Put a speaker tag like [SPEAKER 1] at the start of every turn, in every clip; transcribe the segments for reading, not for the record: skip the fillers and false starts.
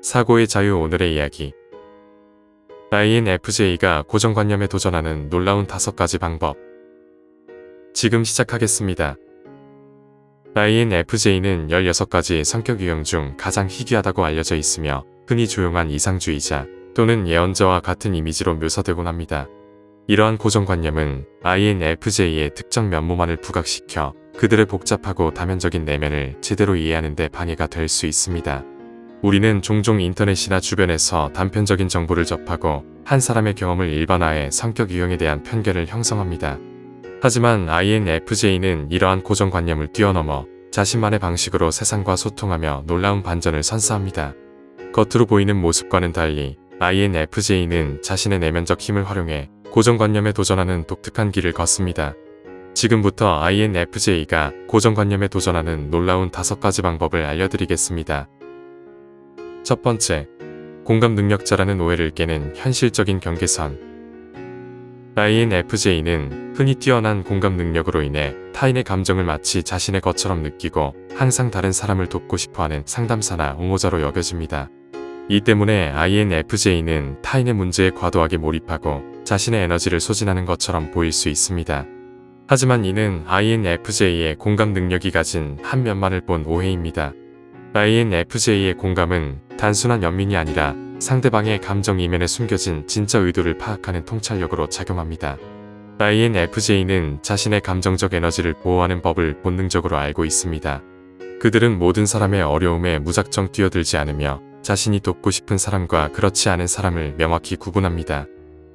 [SPEAKER 1] 사고의 자유. 오늘의 이야기. INFJ가 고정관념에 도전하는 놀라운 5가지 방법. 지금 시작하겠습니다. INFJ는 16가지 성격 유형 중 가장 희귀하다고 알려져 있으며 흔히 조용한 이상주의자 또는 예언자와 같은 이미지로 묘사되곤 합니다. 이러한 고정관념은 INFJ의 특정 면모만을 부각시켜 그들의 복잡하고 다면적인 내면을 제대로 이해하는 데 방해가 될 수 있습니다. 우리는 종종 인터넷이나 주변에서 단편적인 정보를 접하고 한 사람의 경험을 일반화해 성격 유형에 대한 편견을 형성합니다. 하지만 INFJ는 이러한 고정관념을 뛰어넘어 자신만의 방식으로 세상과 소통하며 놀라운 반전을 선사합니다. 겉으로 보이는 모습과는 달리 INFJ는 자신의 내면적 힘을 활용해 고정관념에 도전하는 독특한 길을 걷습니다. 지금부터 INFJ가 고정관념에 도전하는 놀라운 5가지 방법을 알려드리겠습니다. 첫 번째, 공감 능력자라는 오해를 깨는 현실적인 경계선. INFJ는 흔히 뛰어난 공감 능력으로 인해 타인의 감정을 마치 자신의 것처럼 느끼고 항상 다른 사람을 돕고 싶어하는 상담사나 옹호자로 여겨집니다. 이 때문에 INFJ는 타인의 문제에 과도하게 몰입하고 자신의 에너지를 소진하는 것처럼 보일 수 있습니다. 하지만 이는 INFJ의 공감 능력이 가진 한 면만을 본 오해입니다. INFJ의 공감은 단순한 연민이 아니라 상대방의 감정 이면에 숨겨진 진짜 의도를 파악하는 통찰력으로 작용합니다. INFJ는 자신의 감정적 에너지를 보호하는 법을 본능적으로 알고 있습니다. 그들은 모든 사람의 어려움에 무작정 뛰어들지 않으며 자신이 돕고 싶은 사람과 그렇지 않은 사람을 명확히 구분합니다.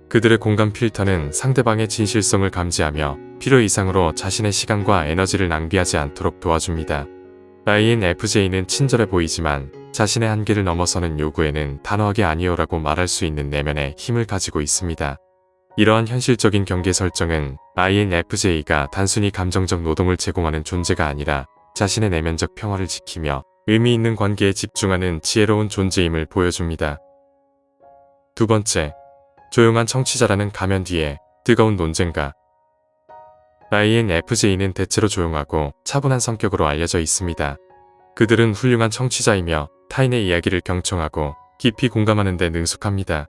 [SPEAKER 1] 그들의 공감 필터는 상대방의 진실성을 감지하며 필요 이상으로 자신의 시간과 에너지를 낭비하지 않도록 도와줍니다. INFJ는 친절해 보이지만 자신의 한계를 넘어서는 요구에는 단호하게 아니요라고 말할 수 있는 내면의 힘을 가지고 있습니다. 이러한 현실적인 경계 설정은 INFJ가 단순히 감정적 노동을 제공하는 존재가 아니라 자신의 내면적 평화를 지키며 의미 있는 관계에 집중하는 지혜로운 존재임을 보여줍니다. 두 번째, 조용한 청취자라는 가면 뒤에 뜨거운 논쟁가. INFJ는 대체로 조용하고 차분한 성격으로 알려져 있습니다. 그들은 훌륭한 청취자이며 타인의 이야기를 경청하고 깊이 공감하는 데 능숙합니다.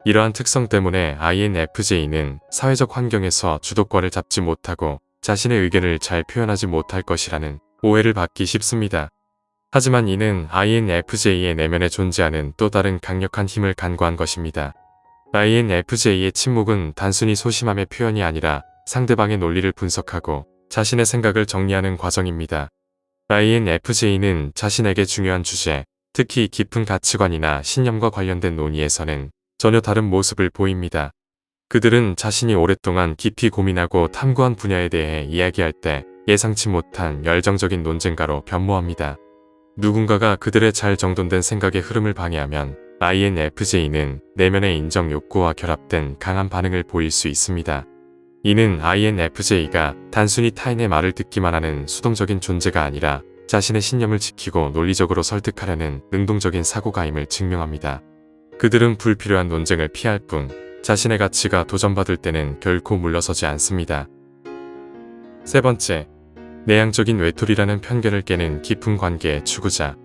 [SPEAKER 1] 이러한 특성 때문에 INFJ는 사회적 환경에서 주도권을 잡지 못하고 자신의 의견을 잘 표현하지 못할 것이라는 오해를 받기 쉽습니다. 하지만 이는 INFJ의 내면에 존재하는 또 다른 강력한 힘을 간과한 것입니다. INFJ의 침묵은 단순히 소심함의 표현이 아니라 상대방의 논리를 분석하고 자신의 생각을 정리하는 과정입니다. INFJ는 자신에게 중요한 주제, 특히 깊은 가치관이나 신념과 관련된 논의에서는 전혀 다른 모습을 보입니다. 그들은 자신이 오랫동안 깊이 고민하고 탐구한 분야에 대해 이야기할 때 예상치 못한 열정적인 논쟁가로 변모합니다. 누군가가 그들의 잘 정돈된 생각의 흐름을 방해하면 INFJ는 내면의 인정 욕구와 결합된 강한 반응을 보일 수 있습니다. 이는 INFJ가 단순히 타인의 말을 듣기만 하는 수동적인 존재가 아니라 자신의 신념을 지키고 논리적으로 설득하려는 능동적인 사고가임을 증명합니다. 그들은 불필요한 논쟁을 피할 뿐 자신의 가치가 도전받을 때는 결코 물러서지 않습니다. 세 번째, 내향적인 외톨이라는 편견을 깨는 깊은 관계의 추구자.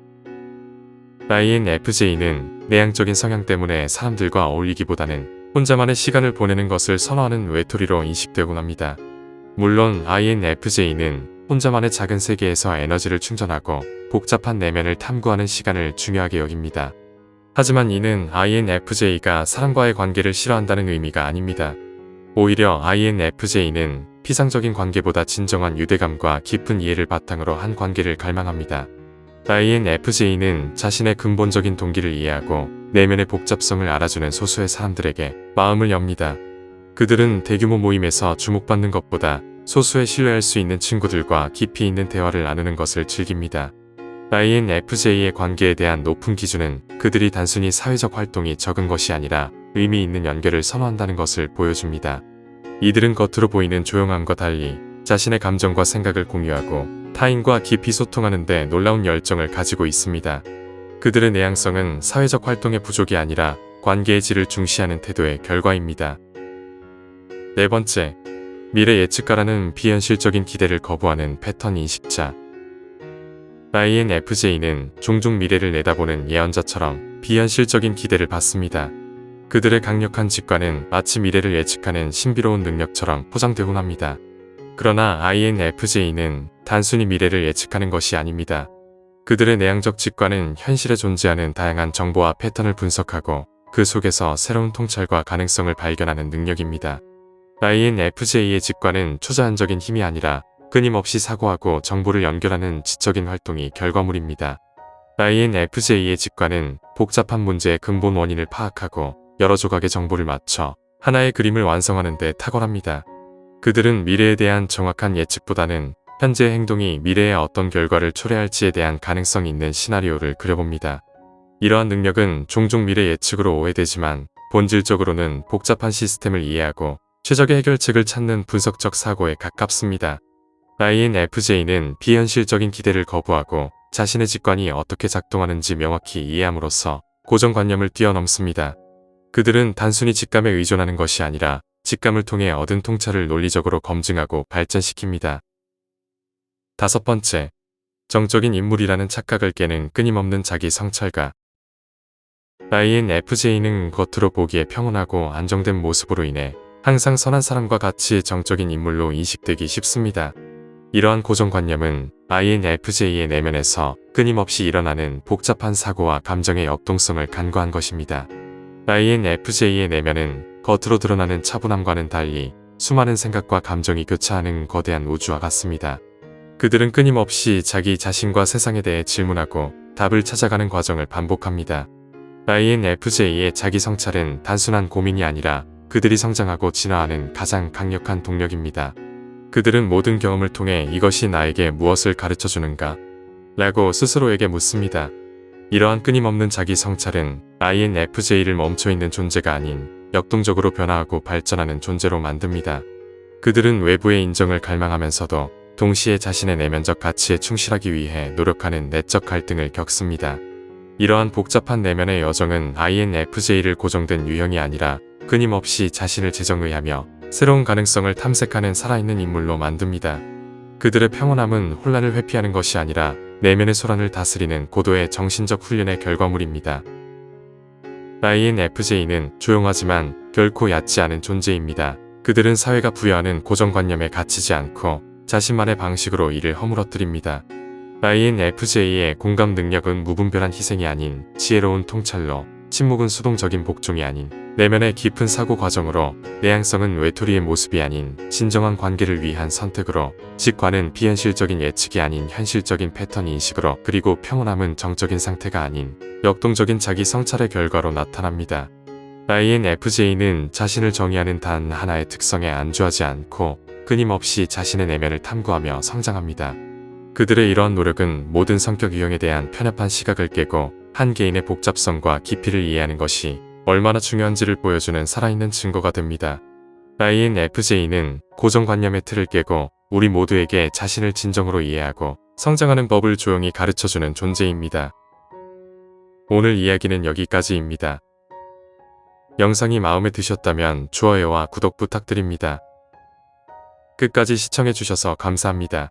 [SPEAKER 1] INFJ는 내향적인 성향 때문에 사람들과 어울리기보다는 혼자만의 시간을 보내는 것을 선호하는 외톨이로 인식되곤 합니다. 물론 INFJ는 혼자만의 작은 세계에서 에너지를 충전하고 복잡한 내면을 탐구하는 시간을 중요하게 여깁니다. 하지만 이는 INFJ가 사람과의 관계를 싫어한다는 의미가 아닙니다. 오히려 INFJ는 피상적인 관계보다 진정한 유대감과 깊은 이해를 바탕으로 한 관계를 갈망합니다. INFJ는 자신의 근본적인 동기를 이해하고 내면의 복잡성을 알아주는 소수의 사람들에게 마음을 엽니다. 그들은 대규모 모임에서 주목받는 것보다 소수의 신뢰할 수 있는 친구들과 깊이 있는 대화를 나누는 것을 즐깁니다. INFJ의 관계에 대한 높은 기준은 그들이 단순히 사회적 활동이 적은 것이 아니라 의미 있는 연결을 선호한다는 것을 보여줍니다. 이들은 겉으로 보이는 조용함과 달리 자신의 감정과 생각을 공유하고 타인과 깊이 소통하는 데 놀라운 열정을 가지고 있습니다. 그들의 내향성은 사회적 활동의 부족이 아니라 관계의 질을 중시하는 태도의 결과입니다. 네 번째, 미래 예측가라는 비현실적인 기대를 거부하는 패턴 인식자. INFJ는 종종 미래를 내다보는 예언자처럼 비현실적인 기대를 받습니다. 그들의 강력한 직관은 마치 미래를 예측하는 신비로운 능력처럼 포장되곤 합니다. 그러나 INFJ는 단순히 미래를 예측하는 것이 아닙니다. 그들의 내향적 직관은 현실에 존재하는 다양한 정보와 패턴을 분석하고 그 속에서 새로운 통찰과 가능성을 발견하는 능력입니다. INFJ의 직관은 초자연적인 힘이 아니라 끊임없이 사고하고 정보를 연결하는 지적인 활동이 결과물입니다. INFJ의 직관은 복잡한 문제의 근본 원인을 파악하고 여러 조각의 정보를 맞춰 하나의 그림을 완성하는 데 탁월합니다. 그들은 미래에 대한 정확한 예측보다는 현재의 행동이 미래에 어떤 결과를 초래할지에 대한 가능성이 있는 시나리오를 그려봅니다. 이러한 능력은 종종 미래 예측으로 오해되지만 본질적으로는 복잡한 시스템을 이해하고 최적의 해결책을 찾는 분석적 사고에 가깝습니다. INFJ는 비현실적인 기대를 거부하고 자신의 직관이 어떻게 작동하는지 명확히 이해함으로써 고정관념을 뛰어넘습니다. 그들은 단순히 직감에 의존하는 것이 아니라 직감을 통해 얻은 통찰을 논리적으로 검증하고 발전시킵니다. 5번째, 정적인 인물이라는 착각을 깨는 끊임없는 자기 성찰가. INFJ는 겉으로 보기에 평온하고 안정된 모습으로 인해 항상 선한 사람과 같이 정적인 인물로 인식되기 쉽습니다. 이러한 고정관념은 INFJ의 내면에서 끊임없이 일어나는 복잡한 사고와 감정의 역동성을 간과한 것입니다. INFJ의 내면은 겉으로 드러나는 차분함과는 달리 수많은 생각과 감정이 교차하는 거대한 우주와 같습니다. 그들은 끊임없이 자기 자신과 세상에 대해 질문하고 답을 찾아가는 과정을 반복합니다. INFJ의 자기 성찰은 단순한 고민이 아니라 그들이 성장하고 진화하는 가장 강력한 동력입니다. 그들은 모든 경험을 통해 이것이 나에게 무엇을 가르쳐 주는가? 라고 스스로에게 묻습니다. 이러한 끊임없는 자기 성찰은 INFJ를 멈춰있는 존재가 아닌 역동적으로 변화하고 발전하는 존재로 만듭니다. 그들은 외부의 인정을 갈망하면서도 동시에 자신의 내면적 가치에 충실하기 위해 노력하는 내적 갈등을 겪습니다. 이러한 복잡한 내면의 여정은 INFJ를 고정된 유형이 아니라 끊임없이 자신을 재정의하며 새로운 가능성을 탐색하는 살아있는 인물로 만듭니다. 그들의 평온함은 혼란을 회피하는 것이 아니라 내면의 소란을 다스리는 고도의 정신적 훈련의 결과물입니다. INFJ는 조용하지만 결코 얕지 않은 존재입니다. 그들은 사회가 부여하는 고정관념에 갇히지 않고 자신만의 방식으로 이를 허물어뜨립니다. INFJ의 공감 능력은 무분별한 희생이 아닌 지혜로운 통찰로, 침묵은 수동적인 복종이 아닌 내면의 깊은 사고 과정으로, 내향성은 외톨이의 모습이 아닌 진정한 관계를 위한 선택으로, 직관은 비현실적인 예측이 아닌 현실적인 패턴 인식으로, 그리고 평온함은 정적인 상태가 아닌 역동적인 자기 성찰의 결과로 나타납니다. INFJ는 자신을 정의하는 단 하나의 특성에 안주하지 않고 끊임없이 자신의 내면을 탐구하며 성장합니다. 그들의 이러한 노력은 모든 성격 유형에 대한 편협한 시각을 깨고 한 개인의 복잡성과 깊이를 이해하는 것이 얼마나 중요한지를 보여주는 살아있는 증거가 됩니다. INFJ는 고정관념의 틀을 깨고 우리 모두에게 자신을 진정으로 이해하고 성장하는 법을 조용히 가르쳐주는 존재입니다. 오늘 이야기는 여기까지입니다. 영상이 마음에 드셨다면 좋아요와 구독 부탁드립니다. 끝까지 시청해주셔서 감사합니다.